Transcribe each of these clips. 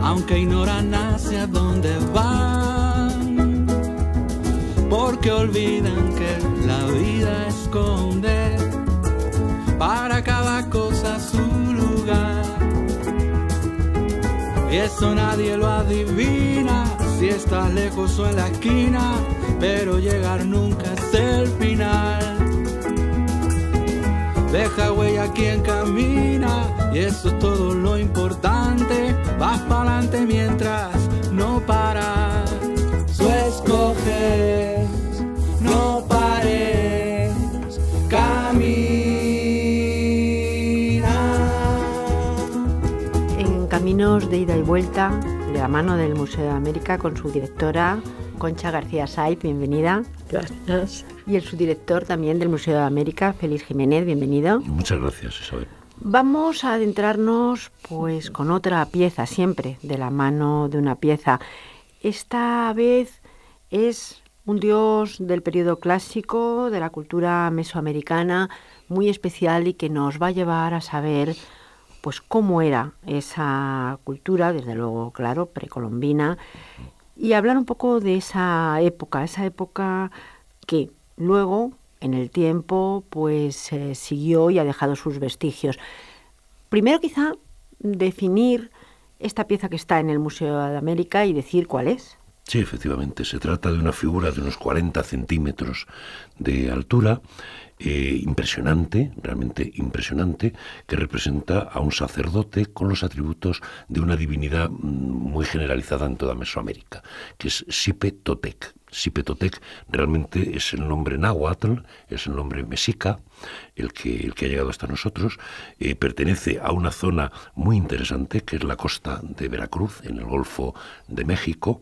aunque ignoran hacia dónde van, porque olvidan que la vida esconde para cada cosa su lugar. Y eso nadie lo adivina, si estás lejos o en la esquina, pero llegar nunca es el final. Deja huella quien camina, y eso es todo lo importante. Vas pa'lante mientras no paras. Tú escoges, no pares, camina. En Caminos de Ida y Vuelta, de la mano del Museo de América, con su directora Concha García Saiz, bienvenida. Gracias. Y el subdirector también del Museo de América, Félix Jiménez, bienvenido. Muchas gracias, Isabel. Vamos a adentrarnos pues con otra pieza, siempre de la mano de una pieza. Esta vez es un dios del periodo clásico, de la cultura mesoamericana, muy especial y que nos va a llevar a saber pues cómo era esa cultura, desde luego, claro, precolombina, y hablar un poco de esa época que luego, en el tiempo, pues siguió y ha dejado sus vestigios. Primero, quizá, definir esta pieza que está en el Museo de América y decir cuál es. Sí, efectivamente, se trata de una figura de unos 40 centímetros de altura, impresionante, realmente impresionante, que representa a un sacerdote con los atributos de una divinidad muy generalizada en toda Mesoamérica, que es Xipe Totec. Xipe Totec realmente es el nombre náhuatl, es el nombre mexica, el que ha llegado hasta nosotros. Pertenece a una zona muy interesante, que es la costa de Veracruz, en el Golfo de México,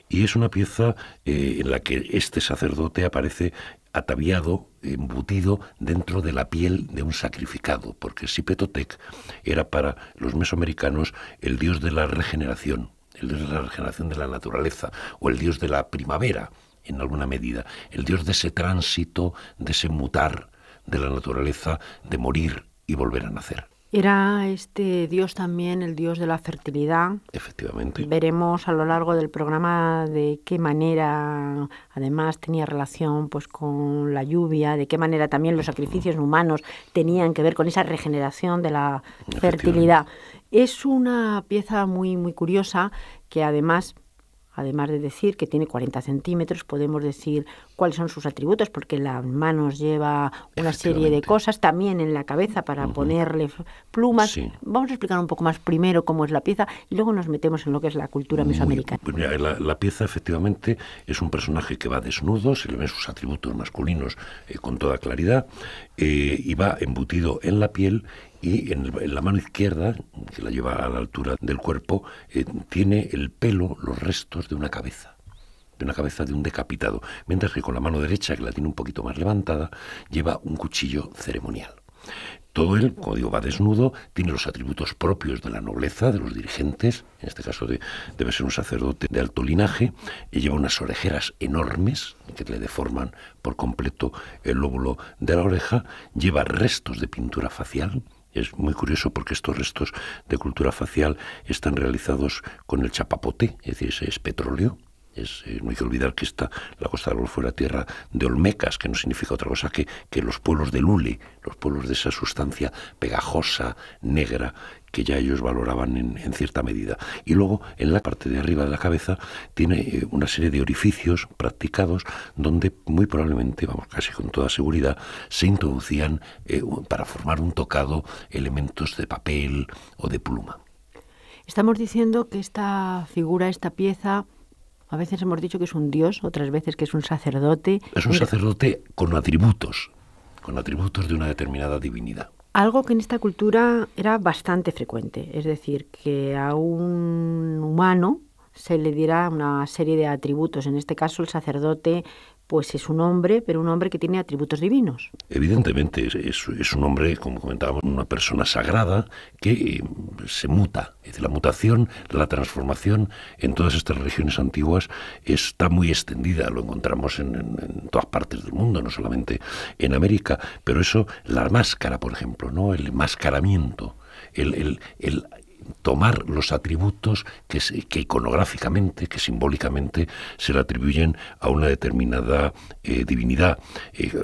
y es una pieza en la que este sacerdote aparece ataviado, embutido dentro de la piel de un sacrificado, porque Xipe Totec era para los mesoamericanos el dios de la regeneración, el dios de la regeneración de la naturaleza, o el dios de la primavera, en alguna medida, el dios de ese tránsito, de ese mutar de la naturaleza, de morir y volver a nacer. Era este dios también el dios de la fertilidad. Efectivamente. Veremos a lo largo del programa de qué manera además tenía relación pues con la lluvia, de qué manera también los sacrificios humanos tenían que ver con esa regeneración de la fertilidad. Es una pieza muy, muy curiosa que además de decir que tiene 40 centímetros, podemos decir cuáles son sus atributos, porque en las manos lleva una serie de cosas, también en la cabeza para ponerle plumas. Sí. Vamos a explicar un poco más primero cómo es la pieza y luego nos metemos en lo que es la cultura mesoamericana. Pues mira, la pieza efectivamente es un personaje que va desnudo, se le ven sus atributos masculinos con toda claridad, y va embutido en la piel. Y en la mano izquierda, que la lleva a la altura del cuerpo, tiene el pelo, los restos de una cabeza de un decapitado, mientras que con la mano derecha, que la tiene un poquito más levantada, lleva un cuchillo ceremonial. Todo él, como digo, va desnudo, tiene los atributos propios de la nobleza, de los dirigentes, en este caso debe ser un sacerdote de alto linaje, y lleva unas orejeras enormes que le deforman por completo el lóbulo de la oreja, lleva restos de pintura facial. Es muy curioso porque estos restos de cultura facial están realizados con el chapapote, es decir, es petróleo. No hay que olvidar que la Costa del Golfo era tierra de olmecas, que no significa otra cosa que los pueblos del hule, los pueblos de esa sustancia pegajosa, negra, que ya ellos valoraban en cierta medida. Y luego, en la parte de arriba de la cabeza, tiene una serie de orificios practicados donde muy probablemente, vamos, casi con toda seguridad, se introducían para formar un tocado elementos de papel o de pluma. Estamos diciendo que esta figura, esta pieza, a veces hemos dicho que es un dios, otras veces que es un sacerdote. Es un sacerdote con atributos de una determinada divinidad. Algo que en esta cultura era bastante frecuente, es decir, que a un humano se le diera una serie de atributos. En este caso, el sacerdote pues es un hombre, pero un hombre que tiene atributos divinos. Evidentemente, es un hombre, como comentábamos, una persona sagrada que se muta. Es decir, la mutación, la transformación en todas estas religiones antiguas está muy extendida. Lo encontramos en todas partes del mundo, no solamente en América. Pero eso, la máscara, por ejemplo, ¿no? El enmascaramiento, el tomar los atributos que iconográficamente, que simbólicamente se le atribuyen a una determinada divinidad.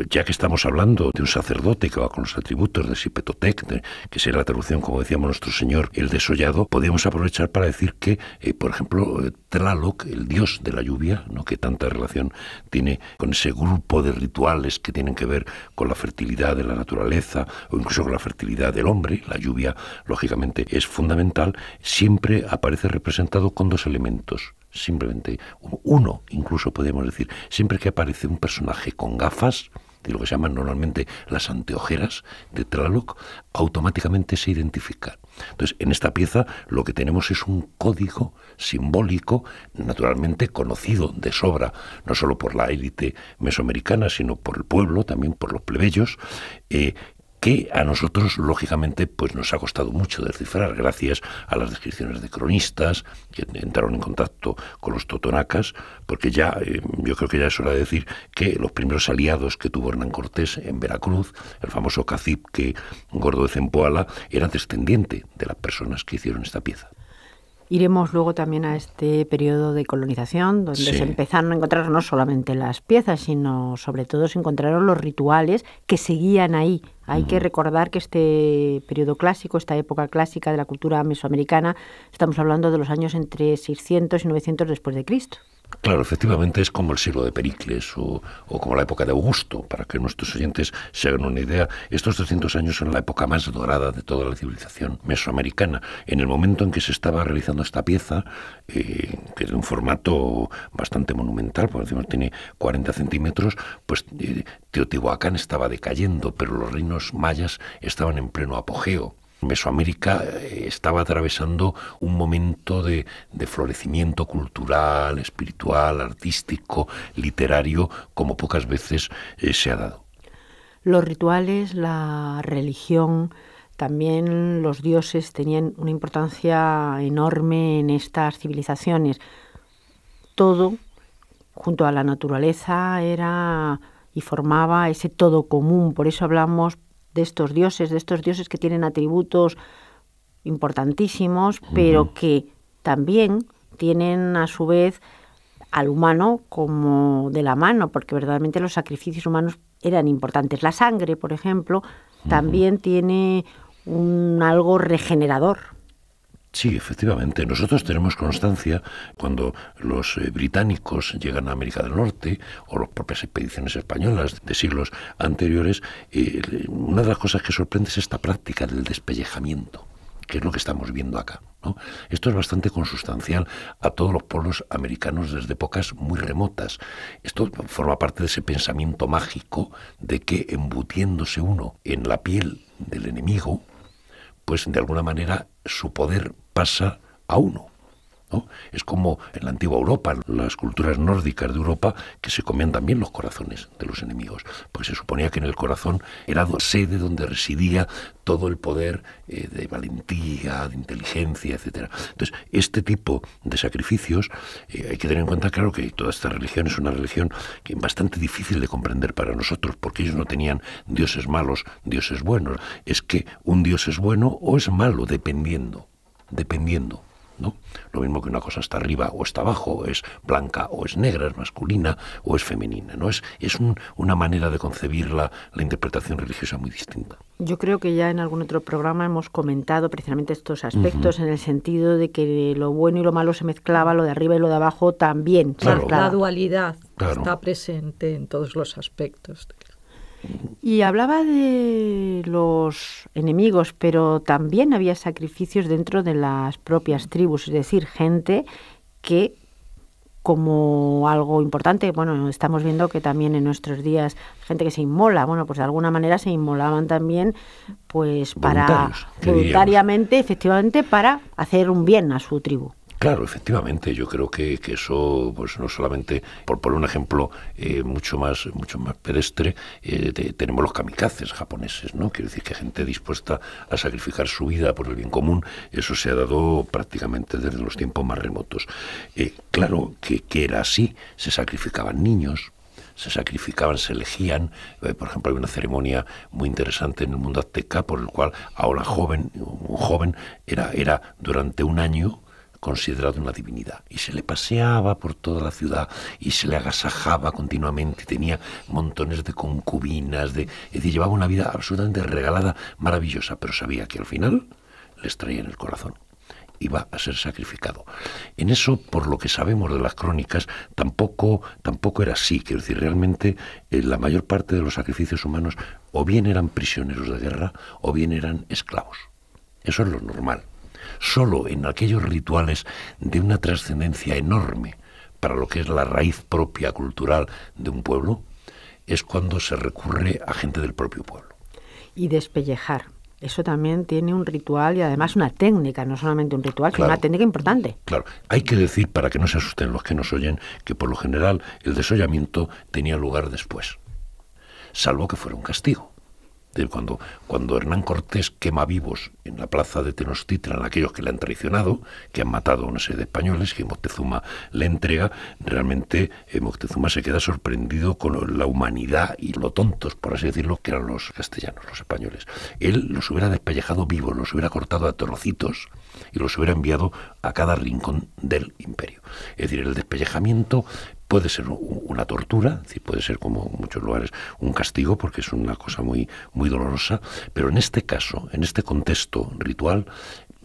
Ya que estamos hablando de un sacerdote que va con los atributos de Xipetotec, que será la traducción, como decíamos, nuestro Señor, el desollado, podemos aprovechar para decir que, por ejemplo, Tlaloc, el dios de la lluvia, ¿no?, que tanta relación tiene con ese grupo de rituales que tienen que ver con la fertilidad de la naturaleza o incluso con la fertilidad del hombre. La lluvia, lógicamente, es fundamental. Siempre aparece representado con dos elementos. Simplemente uno, incluso podemos decir, siempre que aparece un personaje con gafas, de lo que se llaman normalmente las anteojeras de Tlaloc, automáticamente se identifica. Entonces, en esta pieza lo que tenemos es un código simbólico, naturalmente conocido de sobra, no solo por la élite mesoamericana, sino por el pueblo, también por los plebeyos, que a nosotros, lógicamente, pues nos ha costado mucho descifrar, gracias a las descripciones de cronistas que entraron en contacto con los totonacas, porque ya, yo creo que ya es hora de decir que los primeros aliados que tuvo Hernán Cortés en Veracruz, el famoso cacique Gordo de Zempoala, era descendiente de las personas que hicieron esta pieza. Iremos luego también a este periodo de colonización, donde se empezaron a encontrar no solamente las piezas, sino sobre todo se encontraron los rituales que seguían ahí. Hay que recordar que este periodo clásico, esta época clásica de la cultura mesoamericana, estamos hablando de los años entre 600 y 900 después de Cristo. Claro, efectivamente es como el siglo de Pericles o como la época de Augusto, para que nuestros oyentes se hagan una idea. Estos 200 años son la época más dorada de toda la civilización mesoamericana. En el momento en que se estaba realizando esta pieza, que es de un formato bastante monumental, por decirlo, tiene 40 centímetros, pues Teotihuacán estaba decayendo, pero los reinos mayas estaban en pleno apogeo. Mesoamérica estaba atravesando un momento de florecimiento cultural, espiritual, artístico, literario, como pocas veces se ha dado. Los rituales, la religión, también los dioses tenían una importancia enorme en estas civilizaciones. Todo, junto a la naturaleza, era y formaba ese todo común. Por eso hablamos de estos dioses que tienen atributos importantísimos, pero que también tienen a su vez al humano como de la mano, porque verdaderamente los sacrificios humanos eran importantes. La sangre, por ejemplo, también tiene algo regenerador. Sí, efectivamente. Nosotros tenemos constancia cuando los británicos llegan a América del Norte o las propias expediciones españolas de siglos anteriores, una de las cosas que sorprende es esta práctica del despellejamiento, que es lo que estamos viendo acá, ¿no? Esto es bastante consustancial a todos los pueblos americanos desde épocas muy remotas. Esto forma parte de ese pensamiento mágico de que embutiéndose uno en la piel del enemigo, pues de alguna manera su poder pasa a uno, ¿no? Es como en la antigua Europa, las culturas nórdicas de Europa, que se comían también los corazones de los enemigos, porque se suponía que en el corazón era sede donde residía todo el poder de valentía, de inteligencia, etcétera. Entonces, este tipo de sacrificios, hay que tener en cuenta, claro, que toda esta religión es una religión que es bastante difícil de comprender para nosotros, porque ellos no tenían dioses malos, dioses buenos. Es que un dios es bueno o es malo, dependiendo, ¿no? Lo mismo que una cosa está arriba o está abajo, es blanca o es negra, es masculina o es femenina, ¿no? Es una manera de concebir la interpretación religiosa muy distinta. Yo creo que ya en algún otro programa hemos comentado precisamente estos aspectos, en el sentido de que lo bueno y lo malo se mezclaba, lo de arriba y lo de abajo también. Claro. La dualidad está presente en todos los aspectos. Y hablaba de los enemigos, pero también había sacrificios dentro de las propias tribus, es decir, gente que, como algo importante, bueno, estamos viendo que también en nuestros días gente que se inmola, bueno, pues de alguna manera se inmolaban también, pues voluntariamente, efectivamente, para hacer un bien a su tribu. Claro, efectivamente, yo creo que eso, pues no solamente, por poner un ejemplo mucho más pedestre, tenemos los kamikazes japoneses, ¿no? Quiero decir que gente dispuesta a sacrificar su vida por el bien común, eso se ha dado prácticamente desde los tiempos más remotos. Claro que era así, se sacrificaban niños, se sacrificaban, se elegían. Por ejemplo, hay una ceremonia muy interesante en el mundo azteca por el cual un joven era durante un año considerado una divinidad, y se le paseaba por toda la ciudad y se le agasajaba continuamente, tenía montones de concubinas, es decir, llevaba una vida absolutamente regalada, maravillosa, pero sabía que al final les traía en el corazón, iba a ser sacrificado. En eso, por lo que sabemos de las crónicas, tampoco era así. Quiero decir, realmente la mayor parte de los sacrificios humanos o bien eran prisioneros de guerra o bien eran esclavos. Eso es lo normal. Solo en aquellos rituales de una trascendencia enorme para lo que es la raíz propia cultural de un pueblo es cuando se recurre a gente del propio pueblo. Y despellejar. Eso también tiene un ritual y además una técnica, no solamente un ritual, sino una técnica importante. Claro, hay que decir, para que no se asusten los que nos oyen, que por lo general el desollamiento tenía lugar después, salvo que fuera un castigo. Cuando Hernán Cortés quema vivos en la plaza de Tenochtitlan a aquellos que le han traicionado, que han matado a una serie de españoles, que Moctezuma le entrega, realmente Moctezuma se queda sorprendido con la humanidad y lo tontos, por así decirlo, que eran los castellanos, los españoles. Él los hubiera despellejado vivos, los hubiera cortado a trocitos y los hubiera enviado a cada rincón del imperio. Es decir, el despellejamiento puede ser una tortura, es decir, puede ser, como en muchos lugares, un castigo, porque es una cosa muy, muy dolorosa, pero en este caso, en este contexto ritual,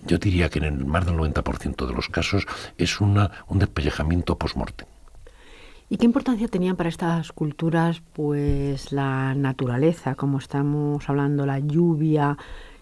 yo diría que en el más del 90% de los casos es un despellejamiento post-mortem. ¿Y qué importancia tenían para estas culturas pues la naturaleza, como estamos hablando, la lluvia?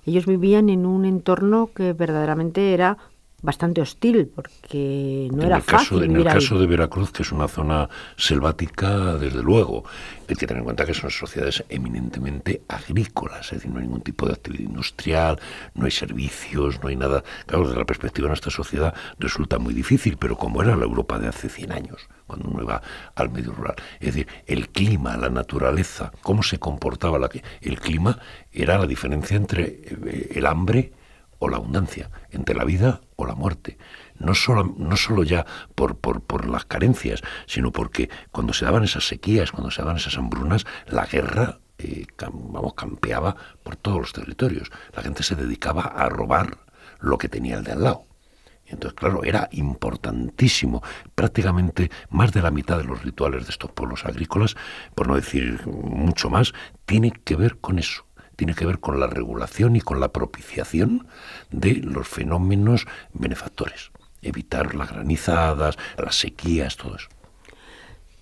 Ellos vivían en un entorno que verdaderamente era bastante hostil, porque no era fácil vivir ahí. En el caso de Veracruz, que es una zona selvática, desde luego, hay que tener en cuenta que son sociedades eminentemente agrícolas, es decir, no hay ningún tipo de actividad industrial, no hay servicios, no hay nada. Claro, desde la perspectiva de nuestra sociedad resulta muy difícil, pero como era la Europa de hace 100 años, cuando uno iba al medio rural. Es decir, el clima, la naturaleza, cómo se comportaba el clima, era la diferencia entre el hambre o la abundancia, entre la vida o la muerte. No solo ya por las carencias, sino porque cuando se daban esas sequías, cuando se daban esas hambrunas, la guerra campeaba por todos los territorios. La gente se dedicaba a robar lo que tenía el de al lado. Entonces, claro, era importantísimo. Prácticamente más de la mitad de los rituales de estos pueblos agrícolas, por no decir mucho más, tiene que ver con eso. Tiene que ver con la regulación y con la propiciación de los fenómenos benefactores. Evitar las granizadas, las sequías, todo eso.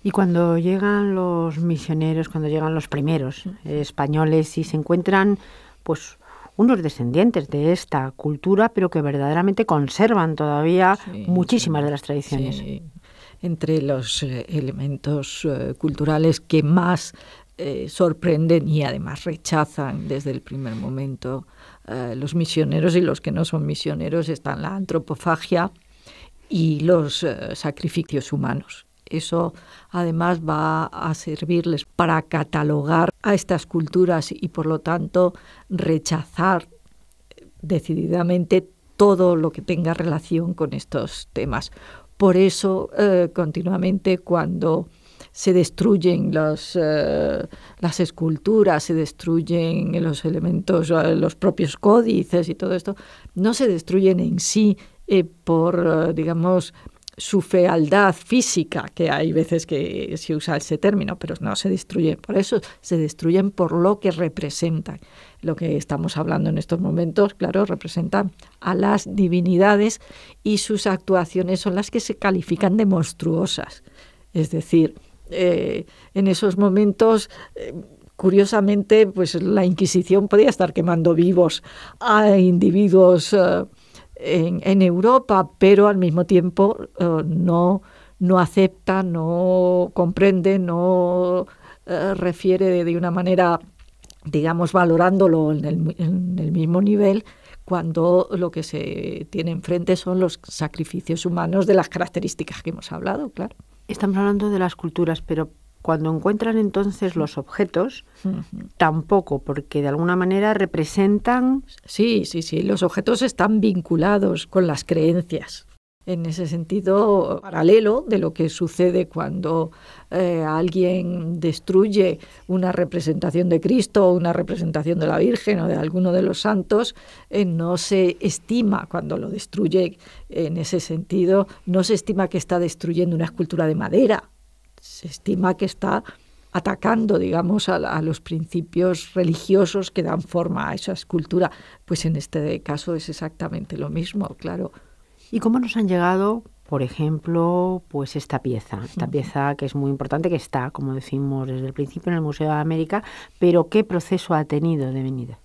Y cuando llegan los misioneros, cuando llegan los primeros españoles y se encuentran pues unos descendientes de esta cultura, pero que verdaderamente conservan todavía muchísimas de las tradiciones. Sí. Entre los elementos culturales que más sorprenden y además rechazan desde el primer momento los misioneros y los que no son misioneros están la antropofagia y los sacrificios humanos. Eso además va a servirles para catalogar a estas culturas y por lo tanto rechazar decididamente todo lo que tenga relación con estos temas. Por eso continuamente cuando se destruyen las esculturas, se destruyen los elementos, los propios códices y todo esto, no se destruyen en sí por, digamos, su fealdad física, que hay veces que se usa ese término, pero no se destruyen por eso, se destruyen por lo que representan. Lo que estamos hablando en estos momentos, claro, representan a las divinidades y sus actuaciones son las que se califican de monstruosas. Es decir, en esos momentos, curiosamente, pues la Inquisición podía estar quemando vivos a individuos en Europa, pero al mismo tiempo no acepta, no comprende, no refiere de una manera, digamos, valorándolo en el mismo nivel, cuando lo que se tiene enfrente son los sacrificios humanos de las características que hemos hablado, claro. Estamos hablando de las culturas, pero cuando encuentran entonces los objetos, tampoco, porque de alguna manera representan... Sí, los objetos están vinculados con las creencias. En ese sentido, paralelo de lo que sucede cuando alguien destruye una representación de Cristo o una representación de la Virgen o de alguno de los santos, no se estima, cuando lo destruye en ese sentido, no se estima que está destruyendo una escultura de madera, se estima que está atacando, digamos, a los principios religiosos que dan forma a esa escultura. Pues en este caso es exactamente lo mismo, claro. ¿Y cómo nos han llegado, por ejemplo, pues esta pieza que es muy importante, que está, como decimos desde el principio, en el Museo de América, pero qué proceso ha tenido de venida?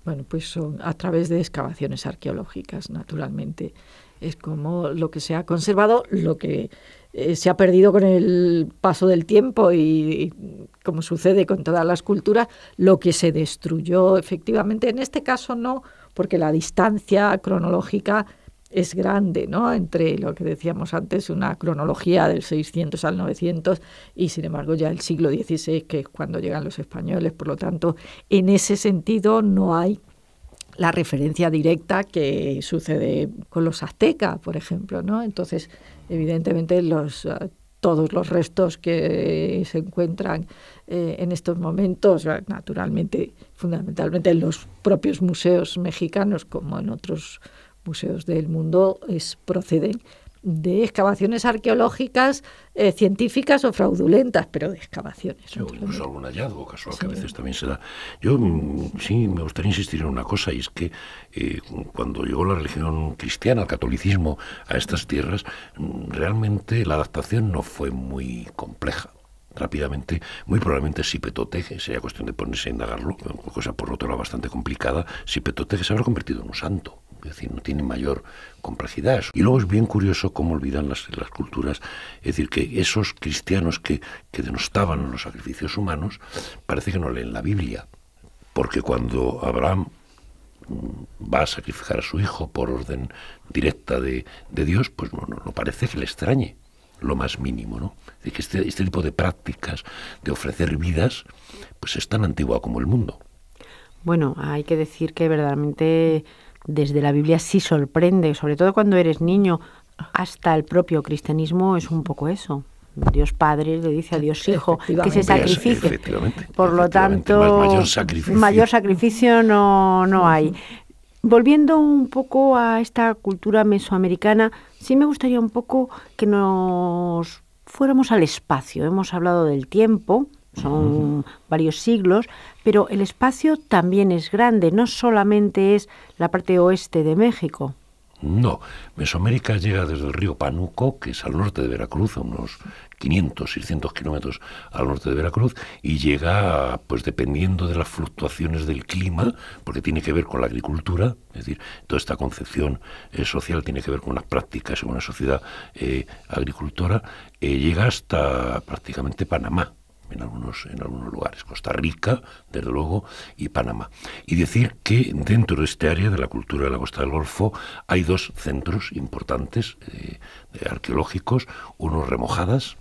Bueno, pues son a través de excavaciones arqueológicas, naturalmente. Es como lo que se ha conservado, lo que se ha perdido con el paso del tiempo y como sucede con todas las culturas, lo que se destruyó efectivamente. En este caso no, porque la distancia cronológica es grande, ¿no? Entre lo que decíamos antes, una cronología del 600 al 900 y, sin embargo, ya el siglo XVI, que es cuando llegan los españoles. Por lo tanto, en ese sentido no hay la referencia directa que sucede con los aztecas, por ejemplo, ¿no? Entonces, evidentemente, todos los restos que se encuentran en estos momentos, naturalmente, fundamentalmente en los propios museos mexicanos, como en otros museos del mundo, proceden de excavaciones arqueológicas, científicas o fraudulentas, pero de excavaciones. Sí, o incluso algún hallazgo casual, sí, que a veces también se da. Yo sí me gustaría insistir en una cosa, y es que cuando llegó la religión cristiana, el catolicismo, a estas tierras, realmente la adaptación no fue muy compleja. Rápidamente, muy probablemente Sipetote, sería cuestión de ponerse a indagarlo, cosa por otro lado bastante complicada, Sipetote se habrá convertido en un santo, es decir, no tiene mayor complejidad. Y luego es bien curioso cómo olvidan las culturas, es decir, que esos cristianos que denostaban los sacrificios humanos, parece que no leen la Biblia, porque cuando Abraham va a sacrificar a su hijo por orden directa de Dios, pues no parece que le extrañe lo más mínimo, ¿no? Es decir, que este tipo de prácticas de ofrecer vidas, pues es tan antigua como el mundo. Bueno, hay que decir que verdaderamente desde la Biblia sí sorprende, sobre todo cuando eres niño, hasta el propio cristianismo es un poco eso. Dios Padre le dice a Dios Hijo que se sacrifique. Por lo tanto, mayor sacrificio no hay. Volviendo un poco a esta cultura mesoamericana, sí me gustaría un poco que nos fuéramos al espacio. Hemos hablado del tiempo, son varios siglos, pero el espacio también es grande, no solamente es la parte oeste de México. No, Mesoamérica llega desde el río Pánuco, que es al norte de Veracruz, a unos 500, 600 kilómetros al norte de Veracruz, y llega, pues dependiendo de las fluctuaciones del clima, porque tiene que ver con la agricultura, es decir, toda esta concepción social tiene que ver con unas prácticas en una sociedad agricultora, llega hasta prácticamente Panamá. En algunos lugares, Costa Rica, desde luego, y Panamá. Y decir que dentro de este área de la cultura de la costa del Golfo hay dos centros importantes arqueológicos, uno Remojadas,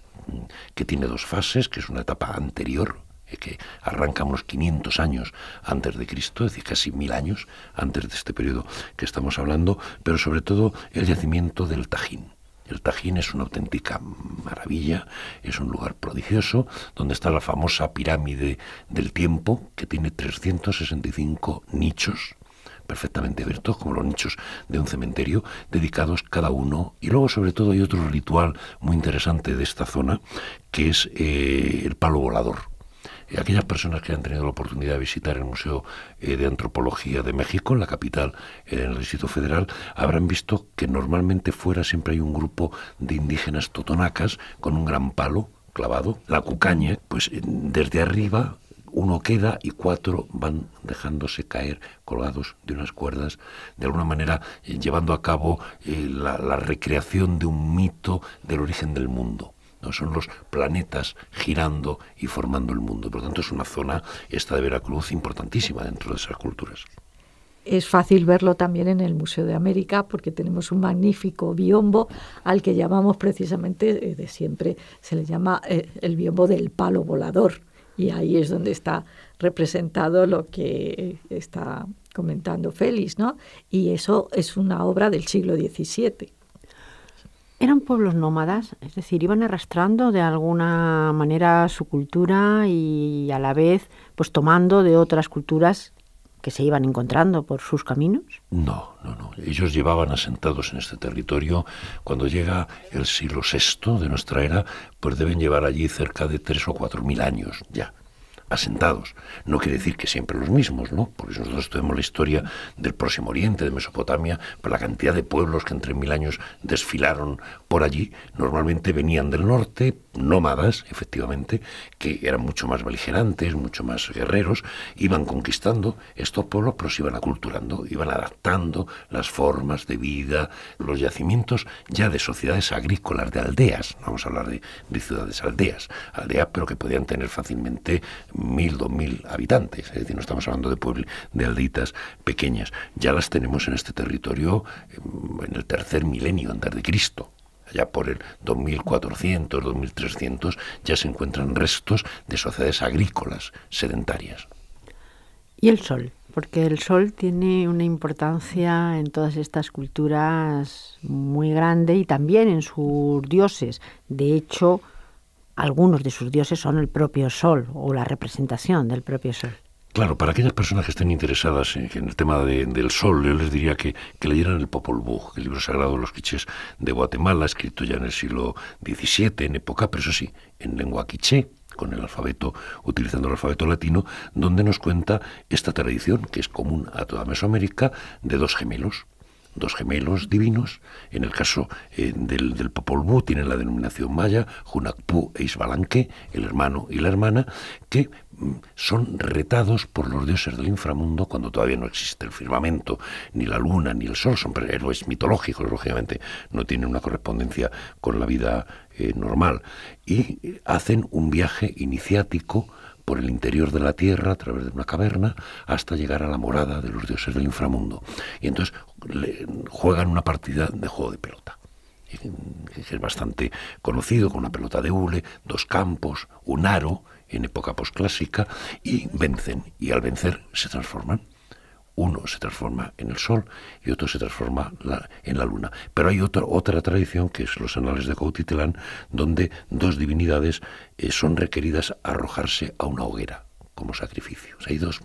que tiene dos fases, que es una etapa anterior, que arranca unos 500 años antes de Cristo, es decir, casi 1000 años antes de este periodo que estamos hablando, pero sobre todo el yacimiento del Tajín. El Tajín es una auténtica maravilla, es un lugar prodigioso, donde está la famosa pirámide del tiempo, que tiene 365 nichos, perfectamente abiertos, como los nichos de un cementerio, dedicados cada uno. Y luego, sobre todo, hay otro ritual muy interesante de esta zona, que es el palo volador. Aquellas personas que han tenido la oportunidad de visitar el Museo de Antropología de México, en la capital, en el Distrito Federal, habrán visto que normalmente fuera siempre hay un grupo de indígenas totonacas con un gran palo clavado, la cucaña, pues desde arriba uno queda y 4 van dejándose caer colgados de unas cuerdas, de alguna manera llevando a cabo la recreación de un mito del origen del mundo. No son los planetas girando y formando el mundo. Por lo tanto, es una zona, esta de Veracruz, importantísima dentro de esas culturas. Es fácil verlo también en el Museo de América, porque tenemos un magnífico biombo al que llamamos precisamente, de siempre se le llama el biombo del palo volador. Y ahí es donde está representado lo que está comentando Félix, ¿no? Y eso es una obra del siglo XVII. Eran pueblos nómadas, es decir, iban arrastrando de alguna manera su cultura y a la vez pues tomando de otras culturas que se iban encontrando por sus caminos. No. Ellos llevaban asentados en este territorio, cuando llega el siglo VI de nuestra era, pues deben llevar allí cerca de 3.000 o 4.000 años ya asentados. No quiere decir que siempre los mismos, ¿no? Porque si nosotros tenemos la historia del Próximo Oriente, de Mesopotamia, pues la cantidad de pueblos que en 3.000 años desfilaron por allí, normalmente venían del norte, nómadas, efectivamente, que eran mucho más beligerantes, mucho más guerreros, iban conquistando estos pueblos, pero se iban aculturando, iban adaptando las formas de vida, los yacimientos ya de sociedades agrícolas, de aldeas, no vamos a hablar de ciudades, aldeas, pero que podían tener fácilmente 1.000, 2.000 habitantes, es decir, no estamos hablando de aldeitas pequeñas, ya las tenemos en este territorio en el tercer milenio antes de Cristo. Allá por el 2400, 2300 ya se encuentran restos de sociedades agrícolas sedentarias. ¿Y el sol? Porque el sol tiene una importancia en todas estas culturas muy grande y también en sus dioses. De hecho, algunos de sus dioses son el propio sol o la representación del propio sol. Claro, para aquellas personas que estén interesadas en el tema del sol, yo les diría que leyeran el Popol Vuh, el libro sagrado de los quichés de Guatemala, escrito ya en el siglo XVII, en época, pero eso sí, en lengua quiché, con el alfabeto, utilizando el alfabeto latino, donde nos cuenta esta tradición, que es común a toda Mesoamérica, de dos gemelos divinos. En el caso del Popol Vuh tienen la denominación maya, Hunahpu e Xbalanque, el hermano y la hermana, que son retados por los dioses del inframundo cuando todavía no existe el firmamento, ni la luna, ni el sol. Son héroes mitológicos, lógicamente, no tienen una correspondencia con la vida normal. Y hacen un viaje iniciático por el interior de la tierra, a través de una caverna, hasta llegar a la morada de los dioses del inframundo. Y entonces juegan una partida de juego de pelota, que es bastante conocido, con una pelota de hule, 2 campos, un aro, en época posclásica, y vencen. Y al vencer se transforman. Uno se transforma en el sol y otro se transforma en la luna. Pero hay otra tradición, que es los anales de Cuautitlán, donde 2 divinidades son requeridas a arrojarse a una hoguera como sacrificio. O sea, hay dos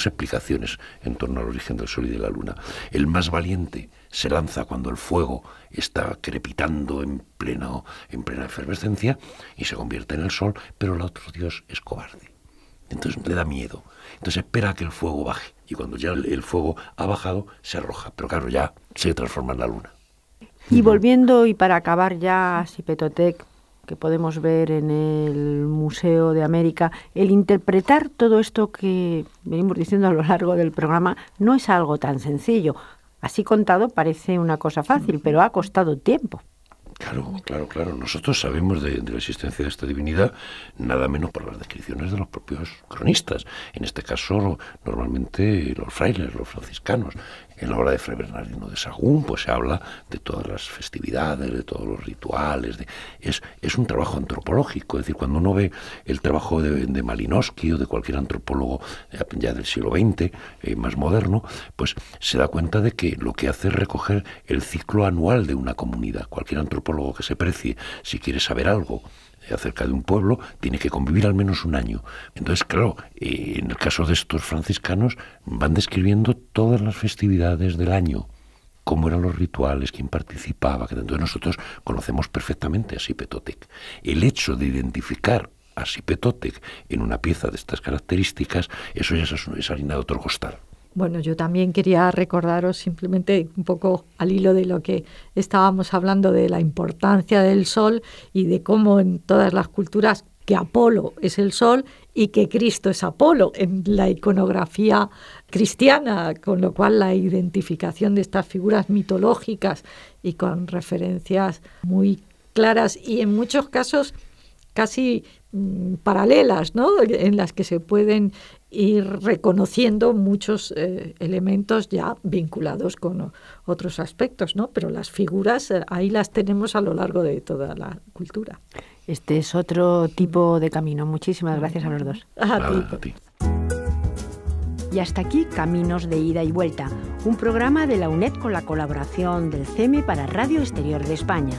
explicaciones en torno al origen del sol y de la luna. El más valiente se lanza cuando el fuego está crepitando en plena efervescencia y se convierte en el sol, pero el otro dios es cobarde. Entonces le da miedo. Entonces espera a que el fuego baje. Y cuando ya el fuego ha bajado, se arroja. Pero claro, ya se transforma en la luna. Y volviendo, y para acabar ya, a Xipetotec, que podemos ver en el Museo de América, el interpretar todo esto que venimos diciendo a lo largo del programa no es algo tan sencillo. Así contado parece una cosa fácil, pero ha costado tiempo. Claro. Nosotros sabemos de la existencia de esta divinidad nada menos por las descripciones de los propios cronistas. En este caso, normalmente los frailes, los franciscanos. En la obra de Fray Bernardino de Sahagún, pues se habla de todas las festividades, de todos los rituales. Es un trabajo antropológico. Es decir, cuando uno ve el trabajo de Malinowski o de cualquier antropólogo ya del siglo XX, más moderno, pues se da cuenta de que lo que hace es recoger el ciclo anual de una comunidad. Cualquier antropólogo que se precie, si quiere saber algo acerca de un pueblo, tiene que convivir al menos un año. Entonces, claro, en el caso de estos franciscanos, van describiendo todas las festividades del año, cómo eran los rituales, quién participaba. Entonces nosotros conocemos perfectamente a Xipetotec. El hecho de identificar a Xipetotec en una pieza de estas características, eso ya es harina de otro costal. Bueno, yo también quería recordaros simplemente un poco al hilo de lo que estábamos hablando de la importancia del sol y de cómo en todas las culturas que Apolo es el sol y que Cristo es Apolo en la iconografía cristiana, con lo cual la identificación de estas figuras mitológicas y con referencias muy claras y en muchos casos casi paralelas, ¿no?, en las que se pueden ir reconociendo muchos elementos ya vinculados con otros aspectos, ¿no? Pero las figuras ahí las tenemos a lo largo de toda la cultura. Este es otro tipo de camino. Muchísimas gracias a los dos. A ti. Y hasta aquí Caminos de Ida y Vuelta, un programa de la UNED con la colaboración del CEME para Radio Exterior de España.